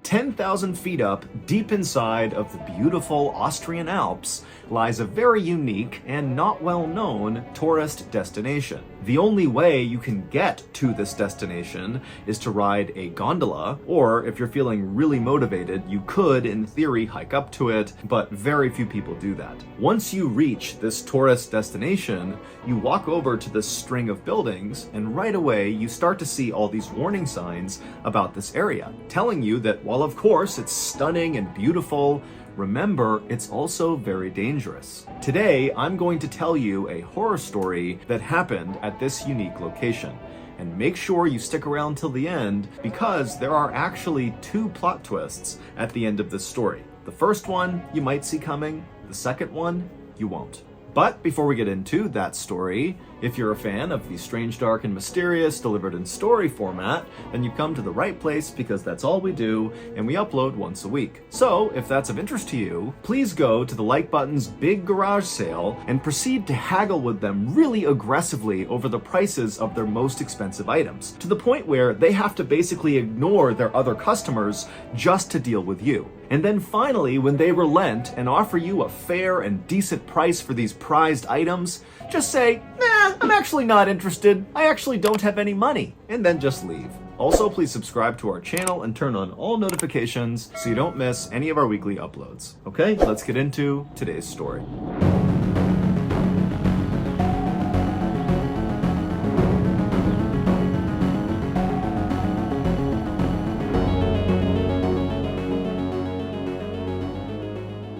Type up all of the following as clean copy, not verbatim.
10,000 feet up, deep inside of the beautiful Austrian Alps, lies a very unique and not well-known tourist destination. The only way you can get to this destination is to ride a gondola, or if you're feeling really motivated, you could, in theory, hike up to it, but very few people do that. Once you reach this tourist destination, you walk over to this string of buildings, and right away you start to see all these warning signs about this area, telling you that while of course it's stunning and beautiful, remember, it's also very dangerous. Today, I'm going to tell you a horror story that happened at this unique location. And make sure you stick around till the end, because there are actually two plot twists at the end of this story. The first one you might see coming, the second one you won't. But before we get into that story, if you're a fan of the strange, dark, and mysterious delivered in story format, then you've come to the right place, because that's all we do, and we upload once a week. So, if that's of interest to you, please go to the like button's big garage sale and proceed to haggle with them really aggressively over the prices of their most expensive items, to the point where they have to basically ignore their other customers just to deal with you. And then finally, when they relent and offer you a fair and decent price for these prized items, just say, "Nah, I'm actually not interested. I actually don't have any money," and then just leave. Also, please subscribe to our channel and turn on all notifications so you don't miss any of our weekly uploads. Okay, let's get into today's story.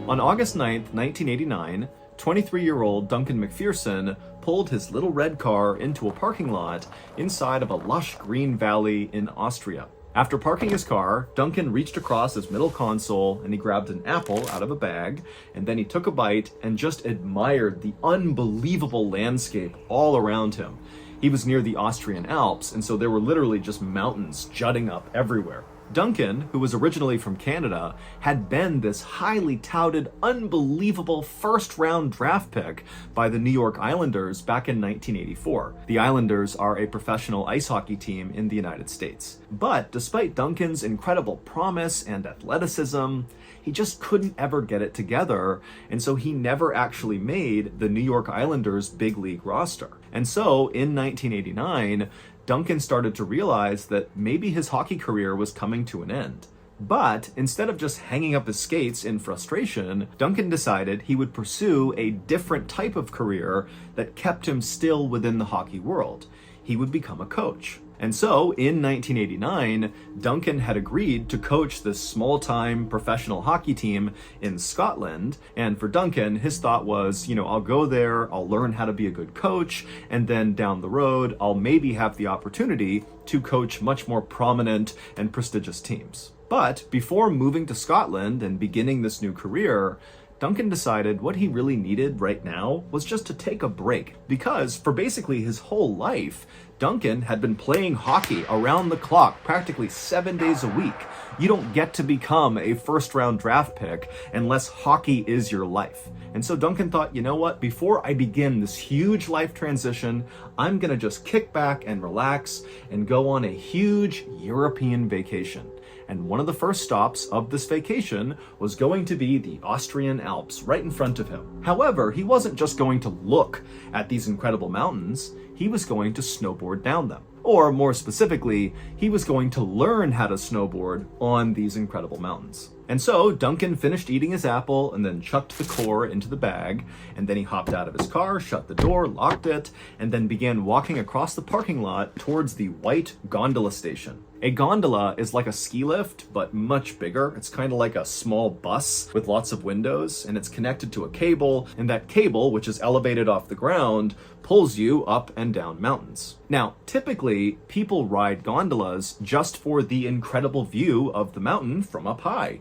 On August 9th, 1989, 23-year-old Duncan McPherson pulled his little red car into a parking lot inside of a lush green valley in Austria. After parking his car, Duncan reached across his middle console and he grabbed an apple out of a bag, and then he took a bite and just admired the unbelievable landscape all around him. He was near the Austrian Alps, and so there were literally just mountains jutting up everywhere. Duncan, who was originally from Canada, had been this highly touted, unbelievable first-round draft pick by the New York Islanders back in 1984. The Islanders are a professional ice hockey team in the United States. But despite Duncan's incredible promise and athleticism, he just couldn't ever get it together, and so he never actually made the New York Islanders' big league roster. And so, in 1989, Duncan started to realize that maybe his hockey career was coming to an end. But instead of just hanging up his skates in frustration, Duncan decided he would pursue a different type of career that kept him still within the hockey world. He would become a coach. And so, in 1989, Duncan had agreed to coach this small-time professional hockey team in Scotland. And for Duncan, his thought was, I'll go there, I'll learn how to be a good coach, and then down the road, I'll maybe have the opportunity to coach much more prominent and prestigious teams. But before moving to Scotland and beginning this new career, Duncan decided what he really needed right now was just to take a break, because for basically his whole life, Duncan had been playing hockey around the clock, practically 7 days a week. You don't get to become a first-round draft pick unless hockey is your life. And so Duncan thought, you know what, before I begin this huge life transition, I'm gonna just kick back and relax and go on a huge European vacation. And one of the first stops of this vacation was going to be the Austrian Alps right in front of him. However, he wasn't just going to look at these incredible mountains, he was going to snowboard down them. Or more specifically, he was going to learn how to snowboard on these incredible mountains. And so Duncan finished eating his apple and then chucked the core into the bag, and then he hopped out of his car, shut the door, locked it, and then began walking across the parking lot towards the white gondola station. A gondola is like a ski lift, but much bigger. It's kind of like a small bus with lots of windows, and it's connected to a cable, and that cable, which is elevated off the ground, pulls you up and down mountains. Now, typically, people ride gondolas just for the incredible view of the mountain from up high.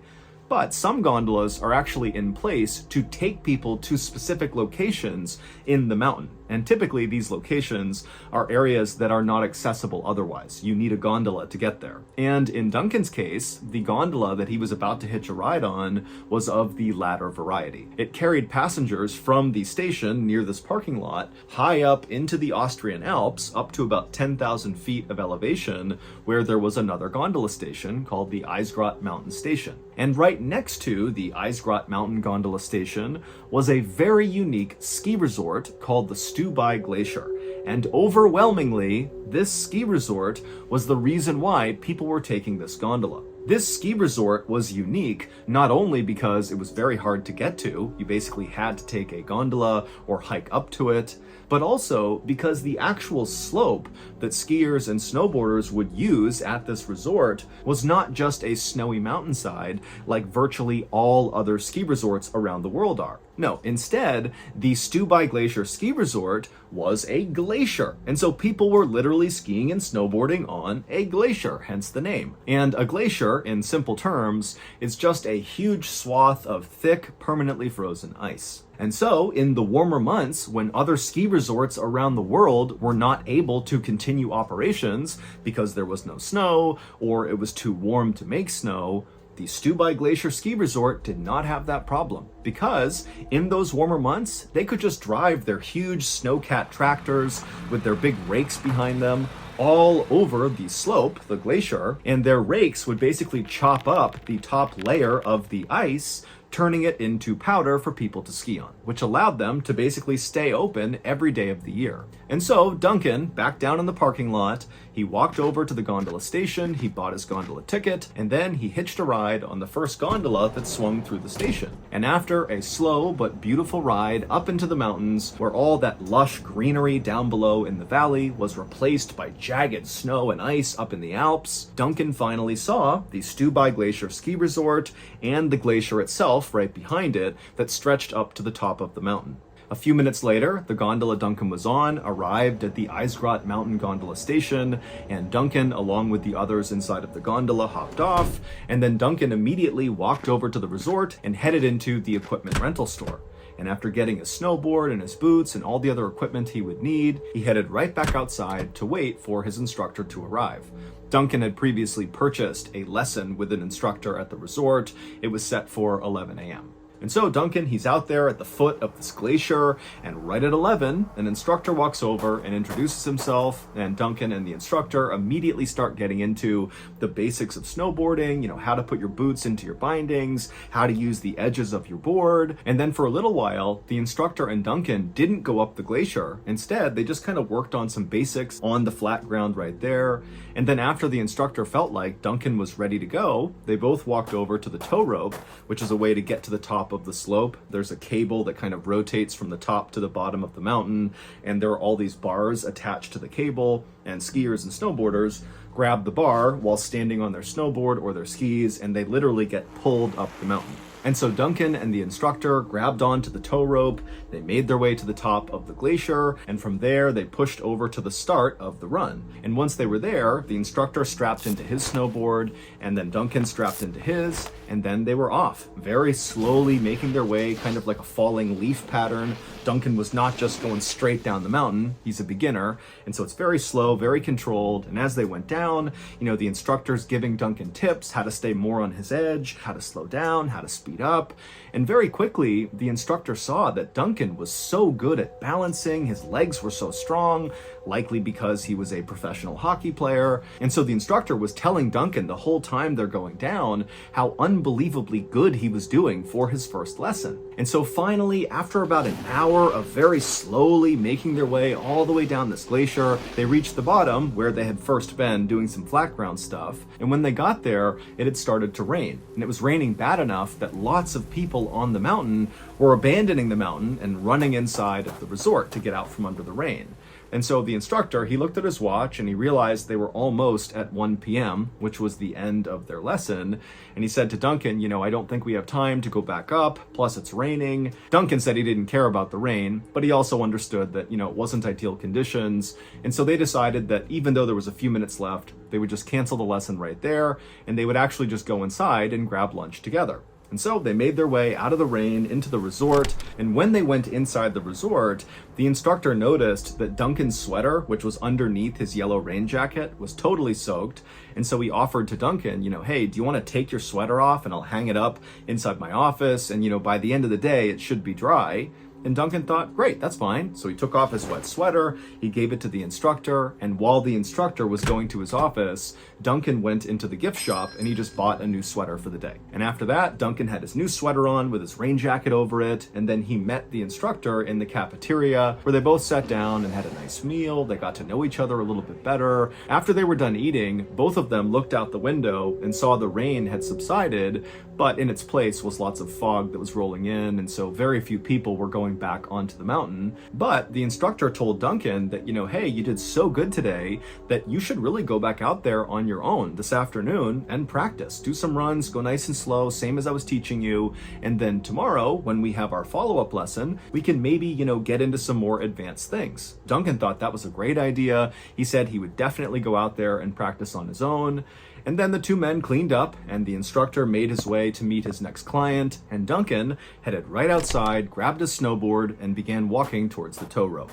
But some gondolas are actually in place to take people to specific locations in the mountain. And typically these locations are areas that are not accessible otherwise. You need a gondola to get there. And in Duncan's case, the gondola that he was about to hitch a ride on was of the latter variety. It carried passengers from the station near this parking lot high up into the Austrian Alps, up to about 10,000 feet of elevation, where there was another gondola station called the Eisgrot Mountain Station. And right next to the Eisgrot Mountain Gondola Station was a very unique ski resort called the Stubai Glacier. And overwhelmingly, this ski resort was the reason why people were taking this gondola. This ski resort was unique not only because it was very hard to get to, you basically had to take a gondola or hike up to it, but also because the actual slope that skiers and snowboarders would use at this resort was not just a snowy mountainside like virtually all other ski resorts around the world are. No, instead, the Stubai Glacier ski resort was a glacier. And so people were literally skiing and snowboarding on a glacier, hence the name. And a glacier, in simple terms, is just a huge swath of thick, permanently frozen ice. And so, in the warmer months, when other ski resorts around the world were not able to continue operations because there was no snow or it was too warm to make snow, the Stubai Glacier Ski Resort did not have that problem because in those warmer months, they could just drive their huge snowcat tractors with their big rakes behind them all over the slope, the glacier, and their rakes would basically chop up the top layer of the ice, turning it into powder for people to ski on, which allowed them to basically stay open every day of the year. And so Duncan, back down in the parking lot, he walked over to the gondola station, he bought his gondola ticket, and then he hitched a ride on the first gondola that swung through the station. And after a slow but beautiful ride up into the mountains, where all that lush greenery down below in the valley was replaced by jagged snow and ice up in the Alps, Duncan finally saw the Stubai Glacier Ski Resort and the glacier itself right behind it that stretched up to the top of the mountain. A few minutes later, the gondola Duncan was on arrived at the Eisgrot Mountain Gondola Station, and Duncan, along with the others inside of the gondola, hopped off, and then Duncan immediately walked over to the resort and headed into the equipment rental store. And after getting his snowboard and his boots and all the other equipment he would need, he headed right back outside to wait for his instructor to arrive. Duncan had previously purchased a lesson with an instructor at the resort. It was set for 11 a.m. And so Duncan, he's out there at the foot of this glacier, and right at 11, an instructor walks over and introduces himself, and Duncan and the instructor immediately start getting into the basics of snowboarding, how to put your boots into your bindings, how to use the edges of your board. And then for a little while, the instructor and Duncan didn't go up the glacier. Instead, they just kind of worked on some basics on the flat ground right there. And then after the instructor felt like Duncan was ready to go, they both walked over to the tow rope, which is a way to get to the top of the slope. There's a cable that kind of rotates from the top to the bottom of the mountain, and there are all these bars attached to the cable, and skiers and snowboarders grab the bar while standing on their snowboard or their skis, and they literally get pulled up the mountain. And so Duncan and the instructor grabbed onto the tow rope, they made their way to the top of the glacier, and from there they pushed over to the start of the run. And once they were there, the instructor strapped into his snowboard, and then Duncan strapped into his, and then they were off, very slowly making their way, kind of like a falling leaf pattern. Duncan was not just going straight down the mountain, he's a beginner, and so it's very slow, very controlled, and as they went down, the instructor's giving Duncan tips, how to stay more on his edge, how to slow down, how to speed up, and very quickly, the instructor saw that Duncan was so good at balancing, his legs were so strong, likely because he was a professional hockey player, and so the instructor was telling Duncan the whole time they're going down how unbelievably good he was doing for his first lesson. And so finally, after about an hour of very slowly making their way all the way down this glacier, they reached the bottom where they had first been doing some flat ground stuff, and when they got there, it had started to rain, and it was raining bad enough that lots of people on the mountain were abandoning the mountain and running inside of the resort to get out from under the rain. And so the instructor, he looked at his watch and he realized they were almost at 1 p.m., which was the end of their lesson. And he said to Duncan, I don't think we have time to go back up, plus it's raining. Duncan said he didn't care about the rain, but he also understood that, it wasn't ideal conditions. And so they decided that even though there was a few minutes left, they would just cancel the lesson right there, and they would actually just go inside and grab lunch together. And so they made their way out of the rain into the resort, and when they went inside the resort, the instructor noticed that Duncan's sweater, which was underneath his yellow rain jacket, was totally soaked. And so he offered to Duncan, hey, do you want to take your sweater off and I'll hang it up inside my office, and by the end of the day it should be dry. And Duncan thought, great, that's fine. So he took off his wet sweater, he gave it to the instructor, and while the instructor was going to his office, Duncan went into the gift shop and he just bought a new sweater for the day. And after that, Duncan had his new sweater on with his rain jacket over it, and then he met the instructor in the cafeteria where they both sat down and had a nice meal. They got to know each other a little bit better. After they were done eating, both of them looked out the window and saw the rain had subsided, but in its place was lots of fog that was rolling in, and so very few people were going back onto the mountain. But the instructor told Duncan that, hey, you did so good today that you should really go back out there on your own this afternoon and practice. Do some runs, go nice and slow, same as I was teaching you, and then tomorrow, when we have our follow-up lesson, we can maybe, get into some more advanced things. Duncan thought that was a great idea. He said he would definitely go out there and practice on his own. And then the two men cleaned up, and the instructor made his way to meet his next client, and Duncan headed right outside, grabbed his snowboard, and began walking towards the tow rope.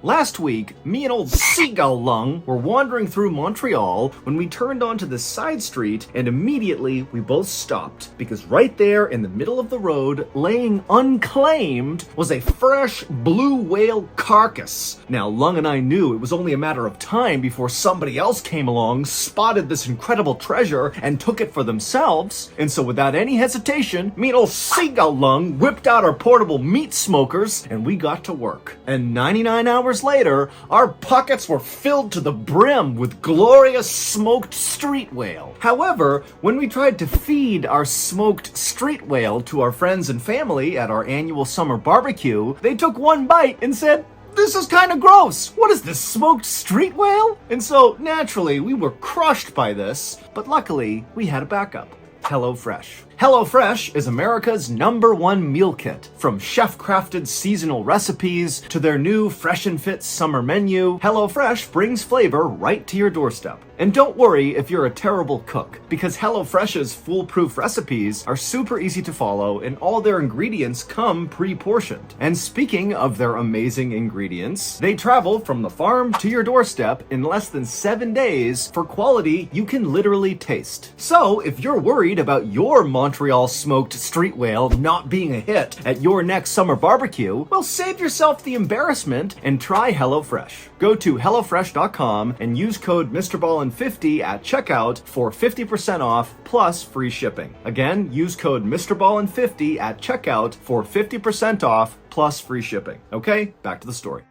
Last week, me and old Seagull Lung were wandering through Montreal when we turned onto this side street, and immediately we both stopped because right there in the middle of the road, laying unclaimed, was a fresh blue whale carcass. Now, Lung and I knew it was only a matter of time before somebody else came along, spotted this incredible treasure, and took it for themselves. And so without any hesitation, me and old Seagull Lung whipped out our portable meat smokers, and we got to work. And 99 hours later, our pockets were filled to the brim with glorious smoked street whale. However, when we tried to feed our smoked street whale to our friends and family at our annual summer barbecue, they took one bite and said, "This is kind of gross. What is this, smoked street whale?" And so, naturally, we were crushed by this, but luckily, we had a backup. HelloFresh. HelloFresh is America's #1 meal kit. From chef-crafted seasonal recipes to their new Fresh and Fit summer menu, HelloFresh brings flavor right to your doorstep. And don't worry if you're a terrible cook, because HelloFresh's foolproof recipes are super easy to follow and all their ingredients come pre-portioned. And speaking of their amazing ingredients, they travel from the farm to your doorstep in less than 7 days for quality you can literally taste. So if you're worried about your Montreal smoked street whale not being a hit at your next summer barbecue, well, save yourself the embarrassment and try HelloFresh. Go to HelloFresh.com and use code MrBallen50 at checkout for 50% off plus free shipping. Again, use code MrBallen50 at checkout for 50% off plus free shipping. Okay, back to the story.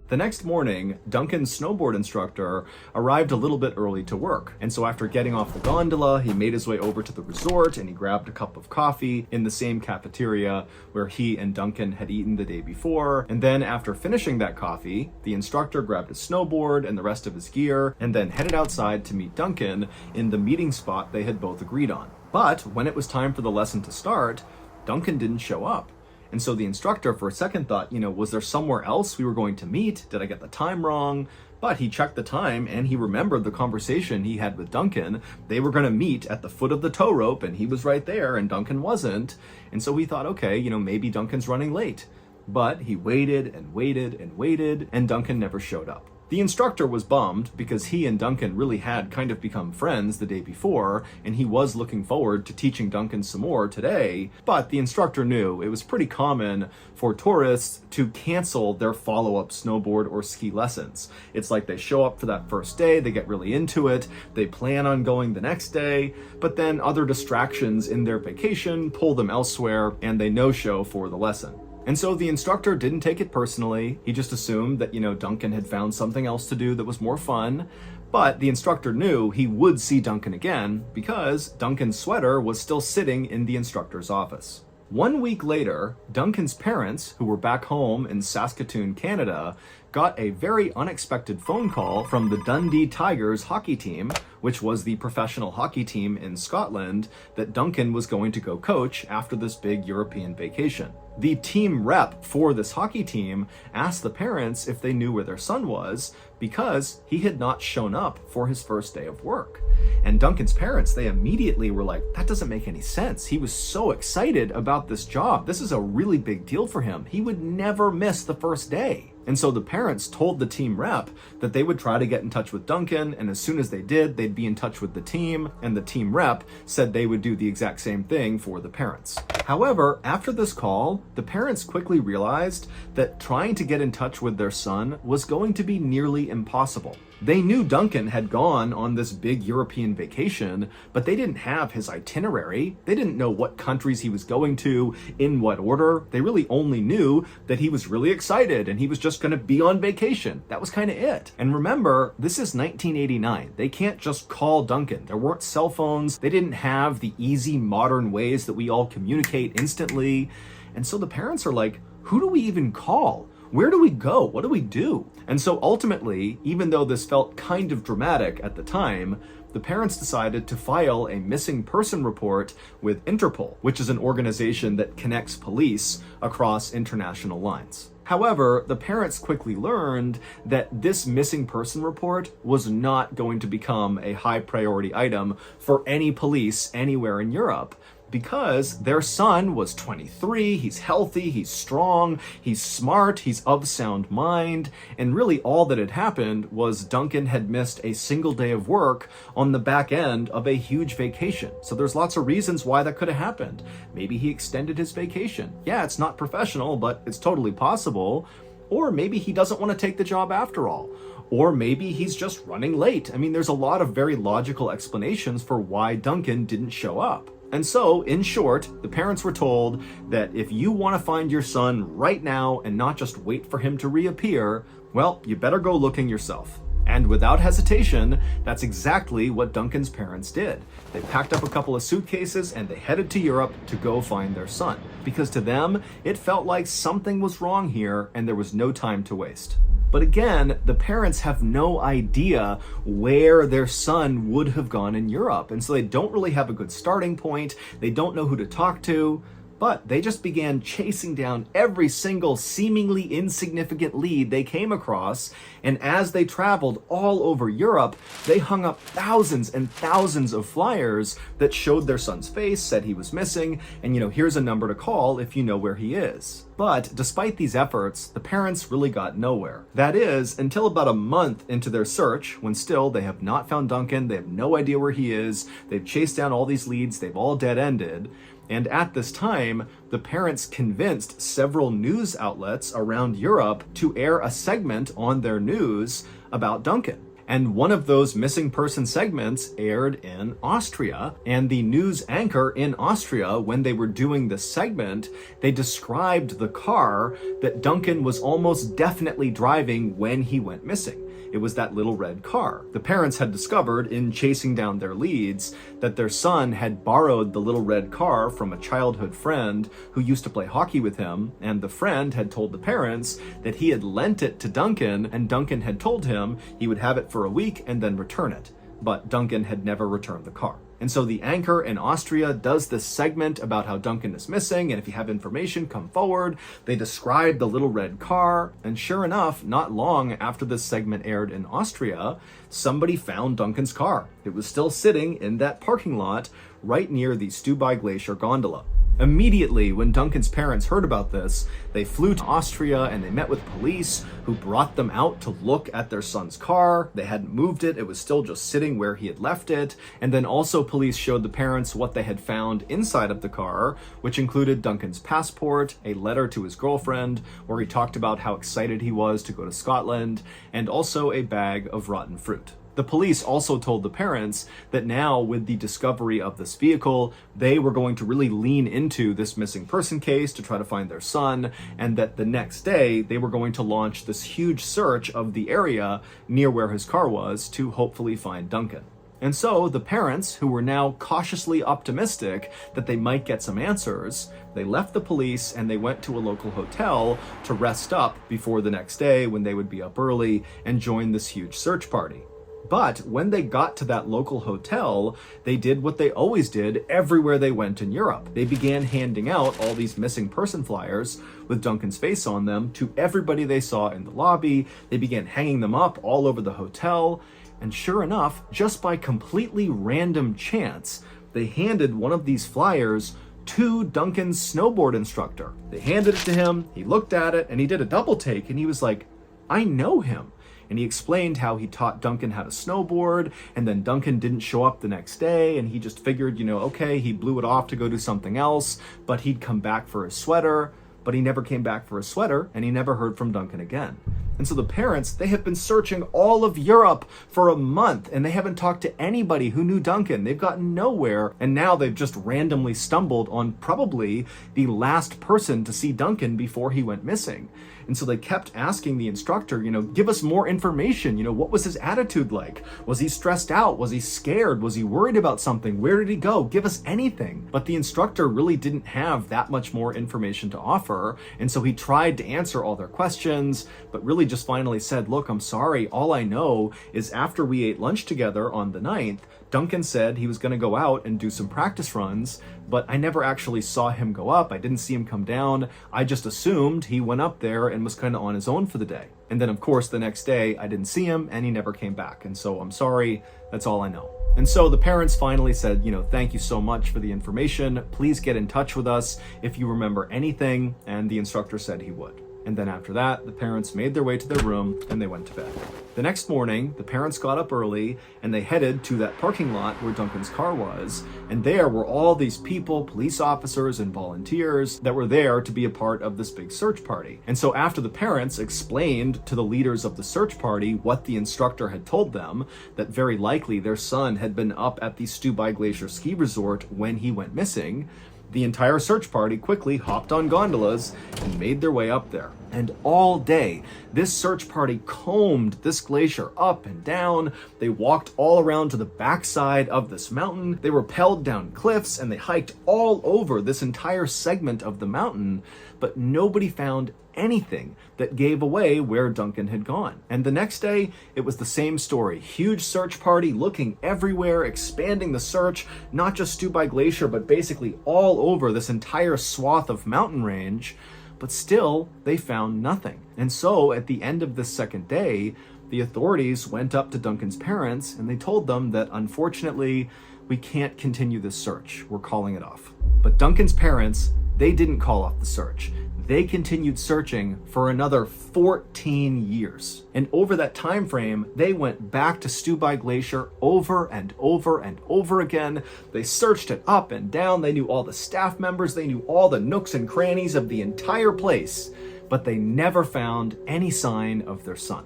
The next morning, Duncan's snowboard instructor arrived a little bit early to work. And so after getting off the gondola, he made his way over to the resort and he grabbed a cup of coffee in the same cafeteria where he and Duncan had eaten the day before. And then after finishing that coffee, the instructor grabbed his snowboard and the rest of his gear and then headed outside to meet Duncan in the meeting spot they had both agreed on. But when it was time for the lesson to start, Duncan didn't show up. And so the instructor, for a second, thought, was there somewhere else we were going to meet? Did I get the time wrong? But he checked the time and he remembered the conversation he had with Duncan. They were going to meet at the foot of the tow rope and he was right there and Duncan wasn't. And so he thought, okay, maybe Duncan's running late. But he waited and waited and waited and Duncan never showed up. The instructor was bummed because he and Duncan really had kind of become friends the day before, and he was looking forward to teaching Duncan some more today, but the instructor knew it was pretty common for tourists to cancel their follow-up snowboard or ski lessons. It's like they show up for that first day, they get really into it, they plan on going the next day, but then other distractions in their vacation pull them elsewhere, and they no-show for the lesson. And so the instructor didn't take it personally. He just assumed that, Duncan had found something else to do that was more fun. But the instructor knew he would see Duncan again because Duncan's sweater was still sitting in the instructor's office. 1 week later, Duncan's parents, who were back home in Saskatoon, Canada, got a very unexpected phone call from the Dundee Tigers hockey team, which was the professional hockey team in Scotland that Duncan was going to go coach after this big European vacation. The team rep for this hockey team asked the parents if they knew where their son was because he had not shown up for his first day of work. And Duncan's parents, they immediately were like, that doesn't make any sense. He was so excited about this job. This is a really big deal for him. He would never miss the first day. And so the parents told the team rep that they would try to get in touch with Duncan, and as soon as they did, they'd be in touch with the team, and the team rep said they would do the exact same thing for the parents. However, after this call, the parents quickly realized that trying to get in touch with their son was going to be nearly impossible. They knew Duncan had gone on this big European vacation, but they didn't have his itinerary. They didn't know what countries he was going to, in what order. They really only knew that he was really excited and he was just going to be on vacation. That was kind of it. And remember, this is 1989. They can't just call Duncan. There weren't cell phones. They didn't have the easy modern ways that we all communicate instantly. And so the parents are like, who do we even call? Where do we go? What do we do? And so ultimately, even though this felt kind of dramatic at the time, the parents decided to file a missing person report with Interpol, which is an organization that connects police across international lines. However, the parents quickly learned that this missing person report was not going to become a high priority item for any police anywhere in Europe, because their son was 23, he's healthy, he's strong, he's smart, he's of sound mind, and really all that had happened was Duncan had missed a single day of work on the back end of a huge vacation. So there's lots of reasons why that could have happened. Maybe he extended his vacation. Yeah, it's not professional, but it's totally possible. Or maybe he doesn't want to take the job after all. Or maybe he's just running late. I mean, there's a lot of very logical explanations for why Duncan didn't show up. And so, in short, the parents were told that if you want to find your son right now and not just wait for him to reappear, well, you better go looking yourself. And without hesitation, that's exactly what Duncan's parents did. They packed up a couple of suitcases and they headed to Europe to go find their son. Because to them, it felt like something was wrong here and there was no time to waste. But again, the parents have no idea where their son would have gone in Europe. And so they don't really have a good starting point. They don't know who to talk to. But they just began chasing down every single seemingly insignificant lead they came across. And as they traveled all over Europe, they hung up thousands and thousands of flyers that showed their son's face, said he was missing, and here's a number to call if you know where he is. But despite these efforts, the parents really got nowhere. That is, until about a month into their search, when still they have not found Duncan, they have no idea where he is, they've chased down all these leads, they've all dead-ended. And at this time, the parents convinced several news outlets around Europe to air a segment on their news about Duncan. And one of those missing person segments aired in Austria. And the news anchor in Austria, when they were doing this segment, they described the car that Duncan was almost definitely driving when he went missing. It was that little red car. The parents had discovered in chasing down their leads that their son had borrowed the little red car from a childhood friend who used to play hockey with him, and the friend had told the parents that he had lent it to Duncan, and Duncan had told him he would have it for a week and then return it. But Duncan had never returned the car. And so the anchor in Austria does this segment about how Duncan is missing, and if you have information, come forward. They describe the little red car, and sure enough, not long after this segment aired in Austria, somebody found Duncan's car. It was still sitting in that parking lot right near the Stubai Glacier gondola. Immediately, when Duncan's parents heard about this, they flew to Austria and they met with police who brought them out to look at their son's car. They hadn't moved it. It was still just sitting where he had left it. And then also police showed the parents what they had found inside of the car, which included Duncan's passport, a letter to his girlfriend, where he talked about how excited he was to go to Scotland, and also a bag of rotten fruit. The police also told the parents that now, with the discovery of this vehicle, they were going to really lean into this missing person case to try to find their son, and that the next day they were going to launch this huge search of the area near where his car was to hopefully find Duncan. And so the parents, who were now cautiously optimistic that they might get some answers, they left the police and they went to a local hotel to rest up before the next day when they would be up early and join this huge search party. But when they got to that local hotel, they did what they always did everywhere they went in Europe. They began handing out all these missing person flyers with Duncan's face on them to everybody they saw in the lobby. They began hanging them up all over the hotel. And sure enough, just by completely random chance, they handed one of these flyers to Duncan's snowboard instructor. They handed it to him, he looked at it, and he did a double take, and he was like, I know him. And he explained how he taught Duncan how to snowboard, and then Duncan didn't show up the next day, and he just figured, okay, he blew it off to go do something else, but he'd come back for his sweater. But he never came back for his sweater, and he never heard from Duncan again. And so the parents, they have been searching all of Europe for a month, and they haven't talked to anybody who knew Duncan. They've gotten nowhere, and now they've just randomly stumbled on probably the last person to see Duncan before he went missing. And so they kept asking the instructor, give us more information. What was his attitude like? Was he stressed out? Was he scared? Was he worried about something? Where did he go? Give us anything. But the instructor really didn't have that much more information to offer. And so he tried to answer all their questions, but really just finally said, look, I'm sorry. All I know is after we ate lunch together on the 9th, Duncan said he was going to go out and do some practice runs, but I never actually saw him go up. I didn't see him come down. I just assumed he went up there and was kind of on his own for the day. And then, of course, the next day, I didn't see him and he never came back. And so I'm sorry. That's all I know. And so the parents finally said, thank you so much for the information. Please get in touch with us if you remember anything. And the instructor said he would. And then after that, the parents made their way to their room and they went to bed. The next morning, the parents got up early and they headed to that parking lot where Duncan's car was. And there were all these people, police officers and volunteers that were there to be a part of this big search party. And so after the parents explained to the leaders of the search party what the instructor had told them, that very likely their son had been up at the Stubai Glacier ski resort when he went missing, the entire search party quickly hopped on gondolas and made their way up there. And all day, this search party combed this glacier up and down. They walked all around to the backside of this mountain. They rappelled down cliffs and they hiked all over this entire segment of the mountain, but nobody found anything that gave away where Duncan had gone. And the next day, it was the same story. Huge search party looking everywhere, expanding the search, not just Stubai Glacier, but basically all over this entire swath of mountain range. But still, they found nothing. And so at the end of this second day, the authorities went up to Duncan's parents and they told them that unfortunately, we can't continue this search. We're calling it off. But Duncan's parents, they didn't call off the search. They continued searching for another 14 years. And over that time frame, they went back to Stubai Glacier over and over and over again. They searched it up and down. They knew all the staff members. They knew all the nooks and crannies of the entire place, but they never found any sign of their son.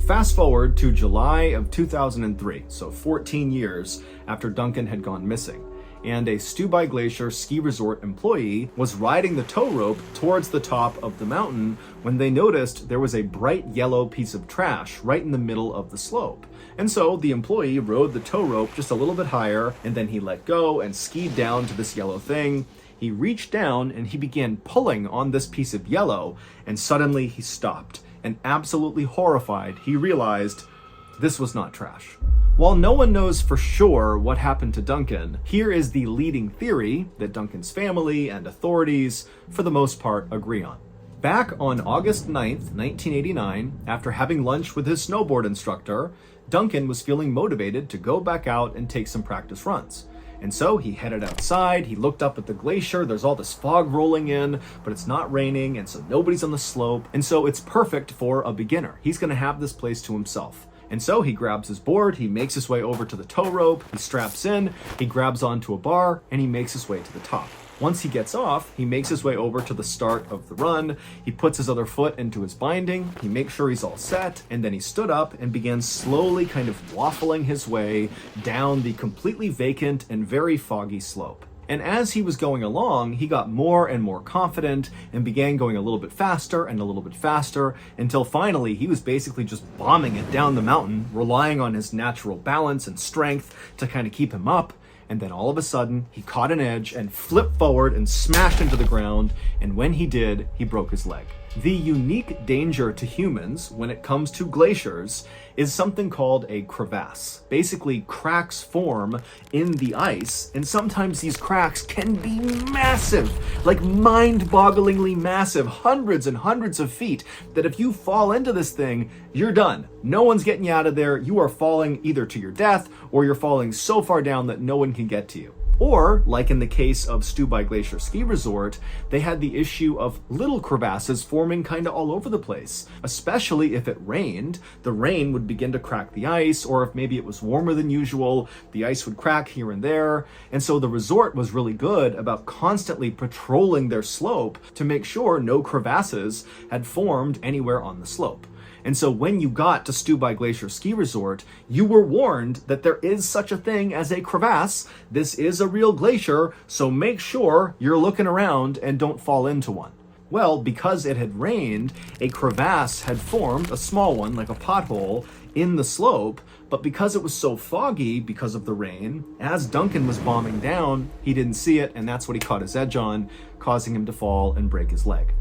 Fast forward to July of 2003, so 14 years after Duncan had gone missing. And a Stubai Glacier ski resort employee was riding the tow rope towards the top of the mountain when they noticed there was a bright yellow piece of trash right in the middle of the slope. And so the employee rode the tow rope just a little bit higher, and then he let go and skied down to this yellow thing. He reached down and he began pulling on this piece of yellow, and suddenly he stopped. And absolutely horrified, he realized this was not trash. While no one knows for sure what happened to Duncan, here is the leading theory that Duncan's family and authorities, for the most part, agree on. Back on August 9th, 1989, after having lunch with his snowboard instructor, Duncan was feeling motivated to go back out and take some practice runs. And so he headed outside, he looked up at the glacier, there's all this fog rolling in, but it's not raining, and so nobody's on the slope, and so it's perfect for a beginner. He's gonna have this place to himself. And so he grabs his board, he makes his way over to the tow rope, he straps in, he grabs onto a bar, and he makes his way to the top. Once he gets off, he makes his way over to the start of the run, he puts his other foot into his binding, he makes sure he's all set, and then he stood up and began slowly kind of waffling his way down the completely vacant and very foggy slope. And as he was going along, he got more and more confident and began going a little bit faster and a little bit faster until finally he was basically just bombing it down the mountain, relying on his natural balance and strength to kind of keep him up. And then all of a sudden, he caught an edge and flipped forward and smashed into the ground. And when he did, he broke his leg. The unique danger to humans when it comes to glaciers is something called a crevasse. Basically, cracks form in the ice, and sometimes these cracks can be massive, like mind-bogglingly massive, hundreds and hundreds of feet, that if you fall into this thing, you're done. No one's getting you out of there. You are falling either to your death, or you're falling so far down that no one can get to you. Or, like in the case of Stubai Glacier Ski Resort, they had the issue of little crevasses forming kind of all over the place. Especially if it rained, the rain would begin to crack the ice, or if maybe it was warmer than usual, the ice would crack here and there. And so the resort was really good about constantly patrolling their slope to make sure no crevasses had formed anywhere on the slope. And so when you got to Stubai Glacier Ski Resort, you were warned that there is such a thing as a crevasse. This is a real glacier, so make sure you're looking around and don't fall into one. Well, because it had rained, a crevasse had formed, a small one, like a pothole, in the slope, but because it was so foggy because of the rain, as Duncan was bombing down, he didn't see it, and that's what he caught his edge on, causing him to fall and break his leg.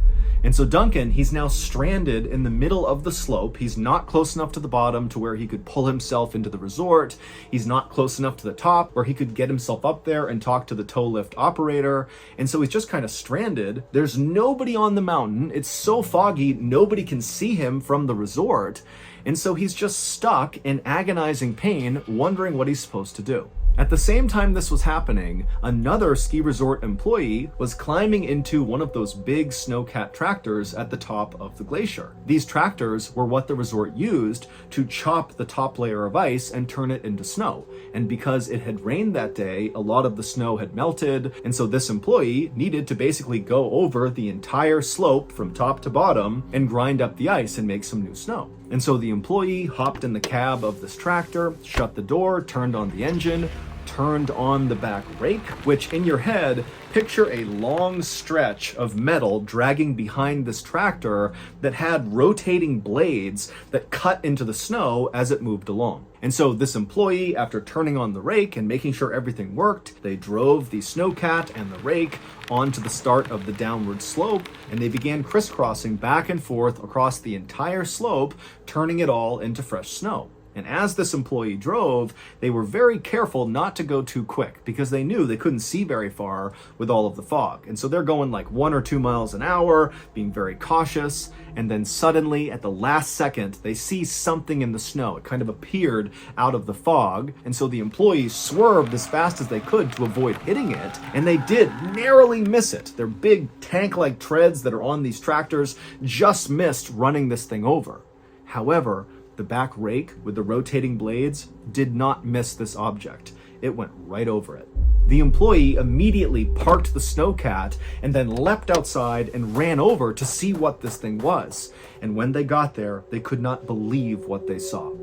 And so Duncan, he's now stranded in the middle of the slope. He's not close enough to the bottom to where he could pull himself into the resort. He's not close enough to the top where he could get himself up there and talk to the tow lift operator. And so he's just kind of stranded. There's nobody on the mountain. It's so foggy, nobody can see him from the resort. And so he's just stuck in agonizing pain, wondering what he's supposed to do. At the same time this was happening, another ski resort employee was climbing into one of those big snowcat tractors at the top of the glacier. These tractors were what the resort used to chop the top layer of ice and turn it into snow. And because it had rained that day, a lot of the snow had melted, and so this employee needed to basically go over the entire slope from top to bottom and grind up the ice and make some new snow. And so the employee hopped in the cab of this tractor, shut the door, turned on the engine, turned on the back rake, which in your head, picture a long stretch of metal dragging behind this tractor that had rotating blades that cut into the snow as it moved along. And so this employee, after turning on the rake and making sure everything worked, they drove the snowcat and the rake onto the start of the downward slope, and they began crisscrossing back and forth across the entire slope, turning it all into fresh snow. And as this employee drove, they were very careful not to go too quick because they knew they couldn't see very far with all of the fog. And so they're going like 1 or 2 miles an hour, being very cautious. And then suddenly at the last second, they see something in the snow. It kind of appeared out of the fog. And so the employees swerved as fast as they could to avoid hitting it. And they did narrowly miss it. Their big tank-like treads that are on these tractors just missed running this thing over. However, the back rake with the rotating blades did not miss this object. It went right over it. The employee immediately parked the snowcat and then leapt outside and ran over to see what this thing was. And when they got there, they could not believe what they saw.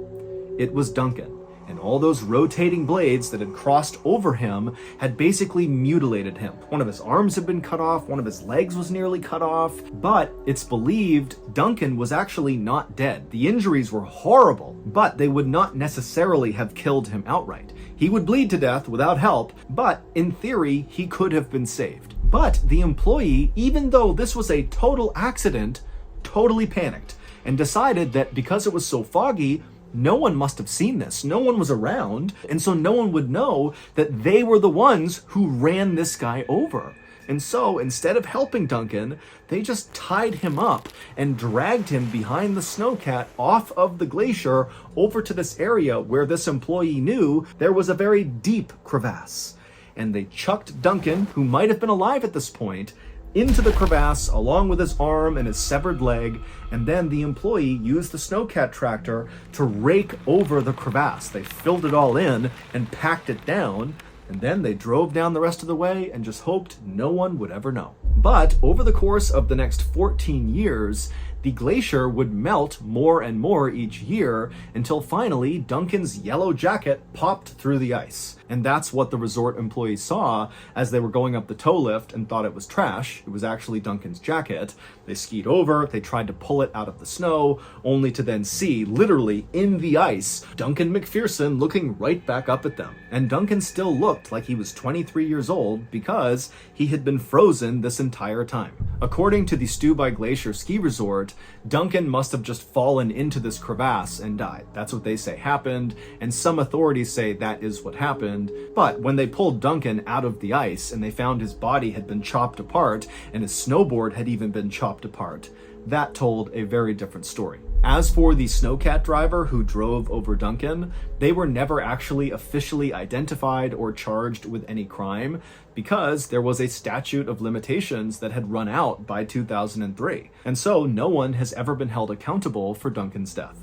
It was Duncan. And all those rotating blades that had crossed over him had basically mutilated him. One of his arms had been cut off, one of his legs was nearly cut off, but it's believed Duncan was actually not dead. The injuries were horrible, but they would not necessarily have killed him outright. He would bleed to death without help, but in theory, he could have been saved. But the employee, even though this was a total accident, totally panicked and decided that because it was so foggy, no one must have seen this. No one was around, and so no one would know that they were the ones who ran this guy over. And so instead of helping Duncan, they just tied him up and dragged him behind the snowcat off of the glacier over to this area where this employee knew there was a very deep crevasse. And they chucked Duncan, who might have been alive at this point, into the crevasse along with his arm and his severed leg, and then the employee used the snowcat tractor to rake over the crevasse. They filled it all in and packed it down, and then they drove down the rest of the way and just hoped no one would ever know. But over the course of the next 14 years, the glacier would melt more and more each year until finally Duncan's yellow jacket popped through the ice. And that's what the resort employees saw as they were going up the tow lift and thought it was trash. It was actually Duncan's jacket. They skied over, they tried to pull it out of the snow, only to then see, literally in the ice, Duncan McPherson looking right back up at them. And Duncan still looked like he was 23 years old because he had been frozen this entire time. According to the Stubai Glacier ski resort, Duncan must have just fallen into this crevasse and died. That's what they say happened, and some authorities say that is what happened. But when they pulled Duncan out of the ice and they found his body had been chopped apart and his snowboard had even been chopped apart, that told a very different story. As for the snowcat driver who drove over Duncan, they were never actually officially identified or charged with any crime because there was a statute of limitations that had run out by 2003. And so no one has ever been held accountable for Duncan's death.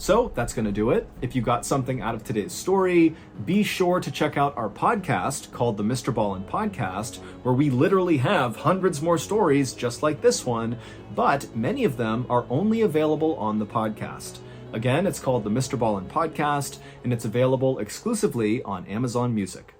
So that's going to do it. If you got something out of today's story, be sure to check out our podcast called the MrBallen Podcast, where we literally have hundreds more stories just like this one, but many of them are only available on the podcast. Again, it's called the MrBallen Podcast, and it's available exclusively on Amazon Music.